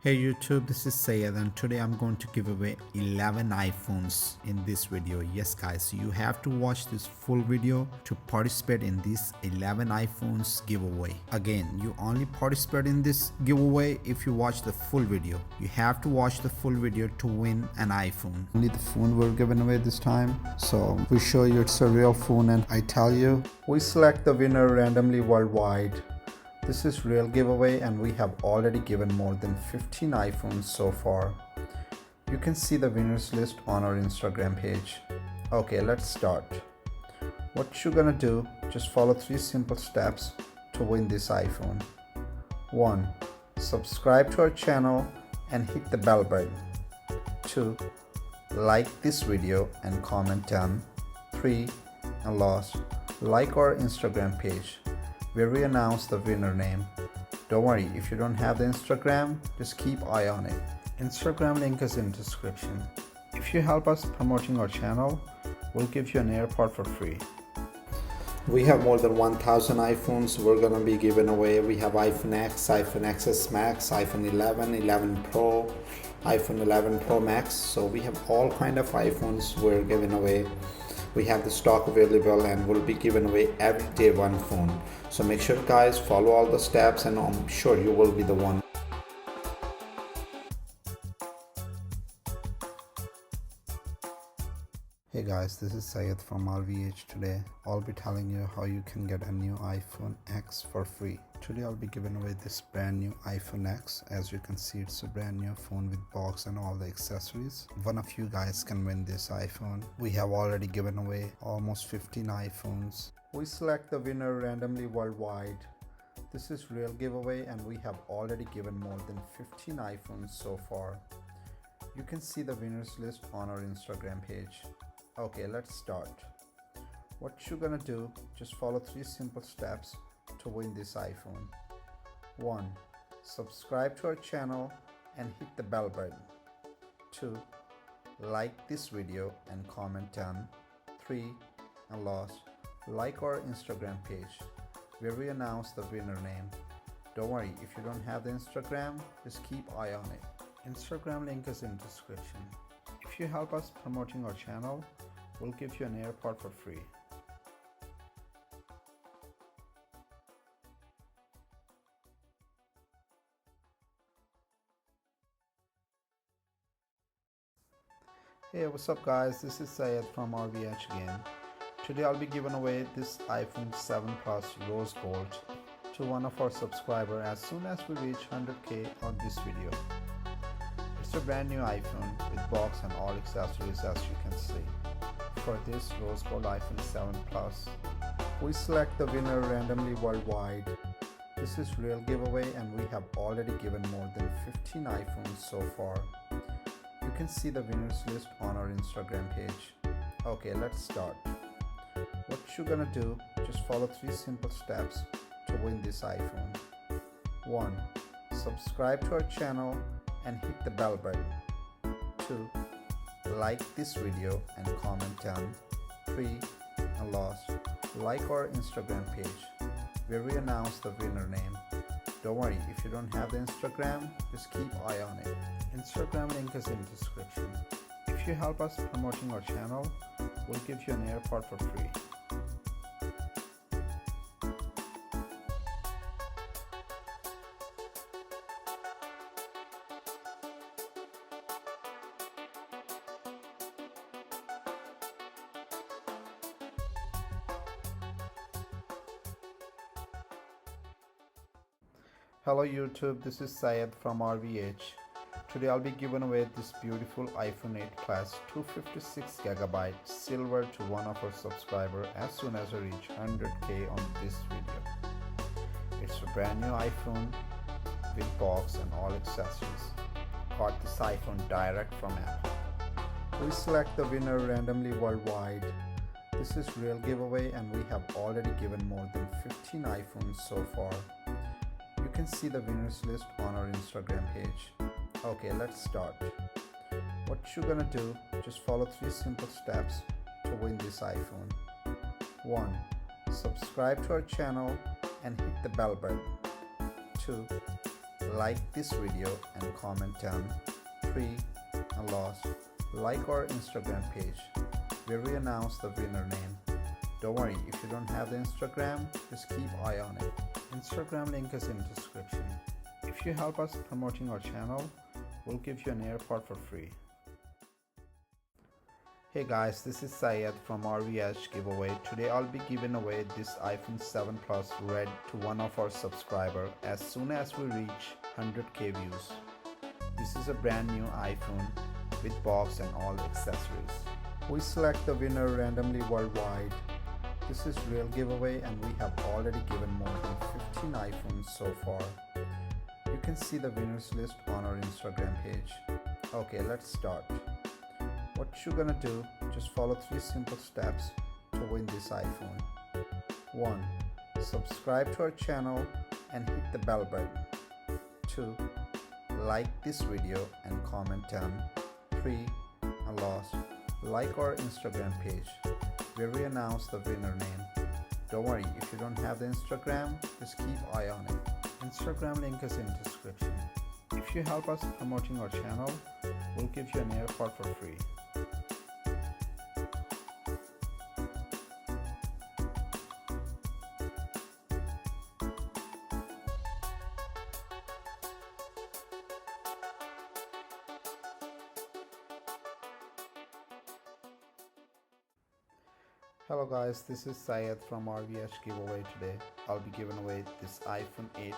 Hey YouTube, this is Sayed and today I'm going to give away 11 iPhones in this video. Yes guys, you have to watch this full video to participate in this 11 iPhones giveaway. Again, you only participate in this giveaway if you watch the full video. You have to watch the full video to win an iPhone. Only the phone we're giving away this time. So we show you it's a real phone and I tell you, we select the winner randomly worldwide. This is real giveaway and we have already given more than 15 iPhones so far. You can see the winners list on our Instagram page. Okay, let's start. What you're gonna do, just follow 3 simple steps to win this iPhone. 1. Subscribe to our channel and hit the bell button. 2. Like this video and comment down. 3. And last, like our Instagram page where we announce the winner name. Don't worry, if you don't have the Instagram, just keep eye on it. Instagram link is in description. If you help us promoting our channel, we'll give you an AirPod for free. We have more than 1000 iPhones we're gonna be giving away. We have iPhone X, iPhone XS Max, iPhone 11, 11 Pro, iPhone 11 Pro Max. So we have all kind of iPhones we're giving away. We have the stock available and we'll be giving away every day one phone. So make sure guys, follow all the steps and I'm sure you will be the one. Hey guys, this is Sayed from RVH. Today I'll be telling you how you can get a new iPhone X for free. Today I'll be giving away this brand new iPhone X. As you can see, it's a brand new phone with box and all the accessories. One of you guys can win this iPhone. We have already given away almost 15 iPhones. We select the winner randomly worldwide. This is real giveaway and we have already given more than 15 iPhones so far. You can see the winners list on our Instagram page. Okay, let's start. What you're gonna do, just follow 3 simple steps to win this iPhone. 1. Subscribe to our channel and hit the bell button. 2. Like this video and comment down. 3. And last, like our Instagram page where we announce the winner name. Don't worry, if you don't have the Instagram, just keep eye on it. Instagram link is in description. If you help us promoting our channel, we'll give you an AirPod for free. Hey, what's up guys, this is Sayed from RVH again. Today I'll be giving away this iPhone 7 Plus Rose Gold to one of our subscribers as soon as we reach 100k on this video. It's a brand new iPhone with box and all accessories as you can see. For this Rose Gold iPhone 7 Plus, we select the winner randomly worldwide. This is real giveaway and we have already given more than 15 iPhones so far. You can see the winners list on our Instagram page. Okay, let's start. What you're gonna do, just follow 3 simple steps to win this iPhone. 1. Subscribe to our channel and hit the bell button. 2. Like this video and comment down. 3. And last, like our Instagram page where we announce the winner name. Don't worry, if you don't have the Instagram, just keep eye on it. Instagram link is in description. If you help us promoting our channel, we'll give you an AirPod for free. Hello YouTube, this is Sayed from RVH. Today I'll be giving away this beautiful iPhone 8 Plus 256GB silver to one of our subscribers as soon as I reach 100k on this video. It's a brand new iPhone with box and all accessories. Got this iPhone direct from Apple. We select the winner randomly worldwide. This is real giveaway and we have already given more than 15 iPhones so far. You can see the winners list on our Instagram page. Okay, let's start. What you're gonna do, just follow 3 simple steps to win this iPhone. 1. Subscribe to our channel and hit the bell button. 2. like this video and comment down 3 and lost. Like our Instagram page where we announce the winner name. Don't worry, if you don't have the Instagram, just keep eye on it. Instagram link is in description. If you help us promoting our channel, we'll give you an AirPod for free. Hey guys, this is Syed from RVH giveaway. Today I'll be giving away this iPhone 7 Plus Red to one of our subscribers as soon as we reach 100k views. This is a brand new iPhone with box and all accessories. We select the winner randomly worldwide. This is real giveaway and we have already given more than 15 iPhones so far. You can see the winners list on our Instagram page. Okay, let's start. What you're gonna do, just follow 3 simple steps to win this iPhone. 1. Subscribe to our channel and hit the bell button. 2. Like this video and comment down 3 and lost. Like our Instagram page where we announce the winner name. Don't worry, if you don't have the Instagram, just keep eye on it. Instagram link is in description. If you help us promoting our channel, we'll give you an AirPod for free. Hello guys, this is Syed from RVH giveaway today. I'll be giving away this iPhone 8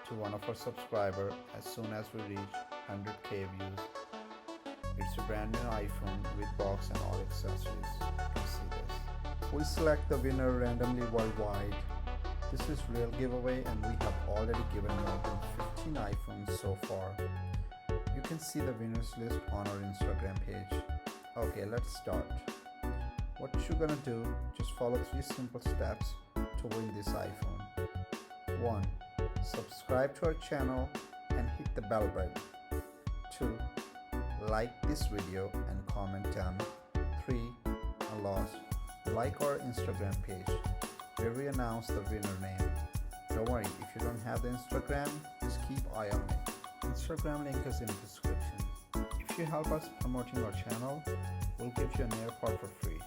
to one of our subscribers as soon as we reach 100k views. It's a brand new iPhone with box and all accessories. You can see this. We select the winner randomly worldwide. This is real giveaway and we have already given more than 15 iPhones so far. You can see the winners list on our Instagram page. Okay, let's start. What you're gonna do, just follow 3 simple steps to win this iPhone. 1. Subscribe to our channel and hit the bell button. 2. Like this video and comment down 3 and lost. Like our Instagram page where we announce the winner name. Don't worry, if you don't have the Instagram, just keep eye on it. Instagram link is in the description. If you help us promoting our channel, we'll give you an AirPod for free.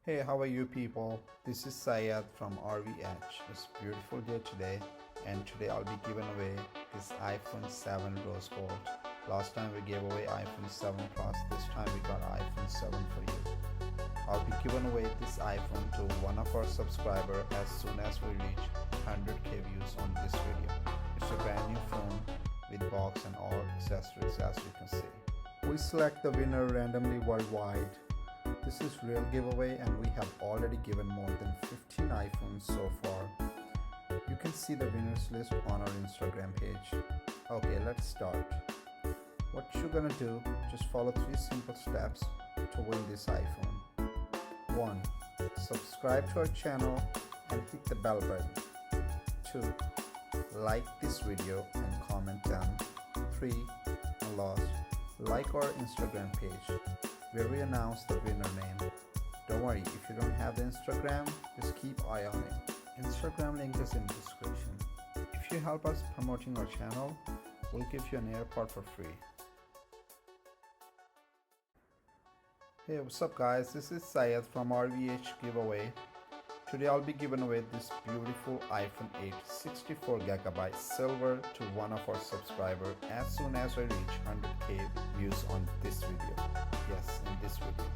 Hey, how are you people? This is Syed from RVH. It's a beautiful day today and today I'll be giving away this iPhone 7 Rose Gold. Last time we gave away iPhone 7 Plus, this time we got iPhone 7 for you. I'll be giving away this iPhone to one of our subscribers as soon as we reach 100k views on this video. It's a brand new phone with box and all accessories as you can see. We select the winner randomly worldwide. This is real giveaway and we have already given more than 15 iPhones so far. You can see the winners list on our Instagram page. Okay, let's start. What you're gonna do, just follow 3 simple steps to win this iPhone. 1. Subscribe to our channel and hit the bell button. 2. Like this video and comment down 3 and lost. Like our Instagram page where we announce the winner name. Don't worry, if you don't have the Instagram, just keep eye on it. Instagram link is in the description. If you help us promoting our channel, we'll give you an AirPod for free. Hey, what's up guys, this is Syed from RVH giveaway. Today I'll be giving away this beautiful iPhone 8 64GB silver to one of our subscribers as soon as I reach 100k views on this video. Yes, in this video.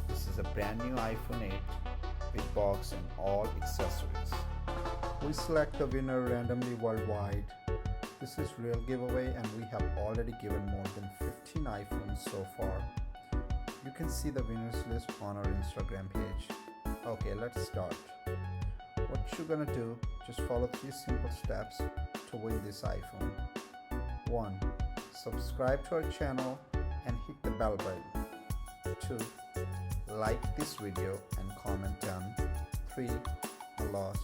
This is a brand new iPhone 8 with box and all accessories. We select the winner randomly worldwide. This is real giveaway and we have already given more than 15 iPhones so far. You can see the winners list on our Instagram page. Okay, let's start. What you're gonna do, just follow 3 simple steps to win this iPhone. 1. Subscribe to our channel and hit the bell button. 2. Like this video and comment down 3 and lost.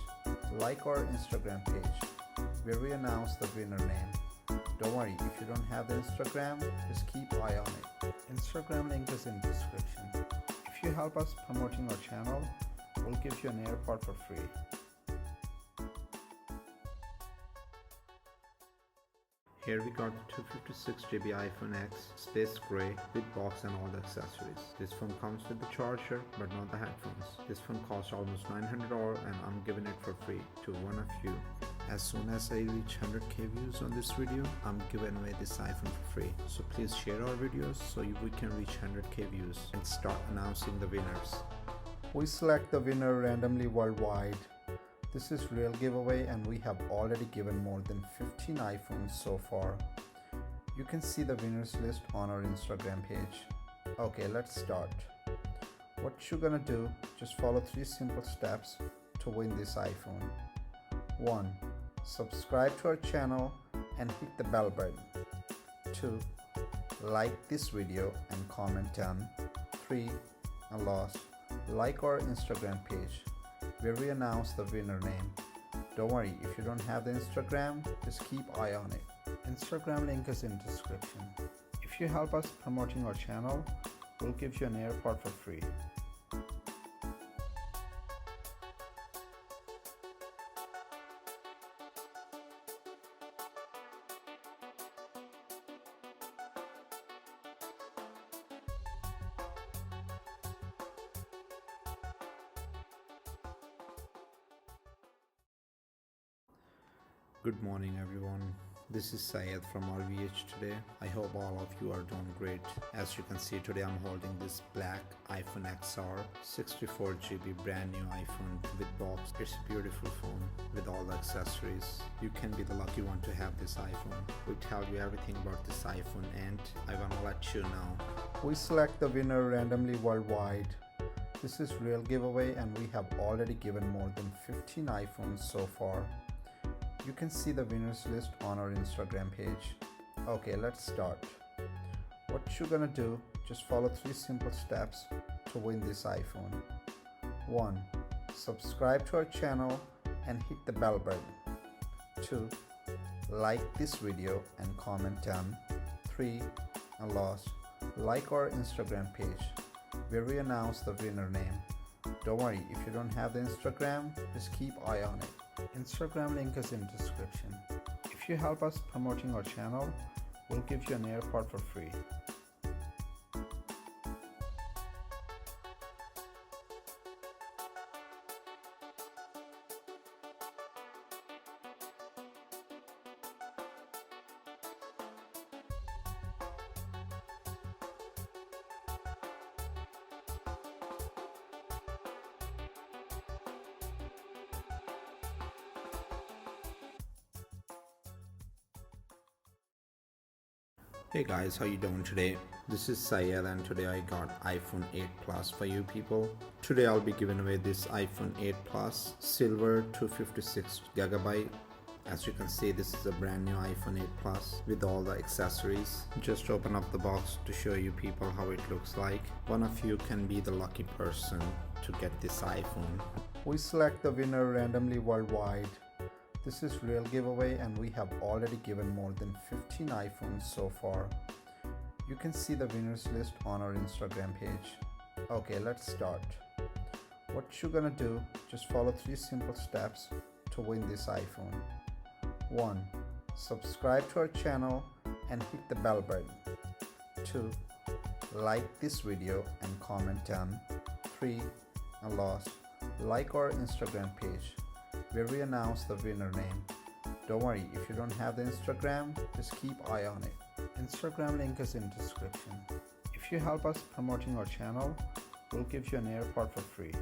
Like our Instagram page where we announce the winner name. Don't worry, if you don't have the Instagram, just keep eye on it. Instagram link is in description. If you help us promoting our channel, we'll give you an AirPod for free. Here we got the 256GB iPhone X Space Gray with box and all the accessories. This phone comes with the charger but not the headphones. This phone costs almost $900 and I'm giving it for free to one of you. As soon as I reach 100k views on this video, I'm giving away this iPhone for free. So please share our videos so we can reach 100k views and start announcing the winners. We select the winner randomly worldwide. This is real giveaway and we have already given more than 15 iPhones so far. You can see the winners list on our Instagram page. Okay, let's start. What you're gonna do, just follow 3 simple steps to win this iPhone. 1. Subscribe to our channel and hit the bell button. 2. Like this video and comment down. 3. And last, like our Instagram page where we announce the winner name. Don't worry, if you don't have the Instagram, just keep eye on it. Instagram link is in description. If you help us promoting our channel, we'll give you an AirPod for free. Good morning everyone. This is Syed from RVH today. I hope all of you are doing great. As you can see today I'm holding this black iPhone XR 64GB brand new iPhone with box. It's a beautiful phone with all the accessories. You can be the lucky one to have this iPhone. We tell you everything about this iPhone and I want to let you know. We select the winner randomly worldwide. This is real giveaway and we have already given more than 15 iPhones so far. You can see the winners list on our Instagram page. Okay, let's start. What you're gonna do, just follow 3 simple steps to win this iPhone. 1. Subscribe to our channel and hit the bell button. 2. Like this video and comment down. 3. And last, like our Instagram page where we announce the winner name. Don't worry, if you don't have the Instagram, just keep eye on it. Instagram link is in description. If you help us promoting our channel, we'll give you an AirPod for free. Hey guys, how you doing today? This is Syed and today I got iPhone 8 Plus for you people. Today I'll be giving away this iPhone 8 Plus silver 256GB. As you can see, this is a brand new iPhone 8 Plus with all the accessories. Just open up the box to show you people how it looks like. One of you can be the lucky person to get this iPhone. We select the winner randomly worldwide. This is real giveaway and we have already given more than 15 iPhones so far. You can see the winners list on our Instagram page. Okay, let's start. What you're gonna do, just follow 3 simple steps to win this iPhone. 1. Subscribe to our channel and hit the bell button. 2. Like this video and comment down. 3. And last, like our Instagram page where we announce the winner name. Don't worry, if you don't have the Instagram, just keep eye on it. Instagram link is in description. If you help us promoting our channel, we'll give you an AirPod for free.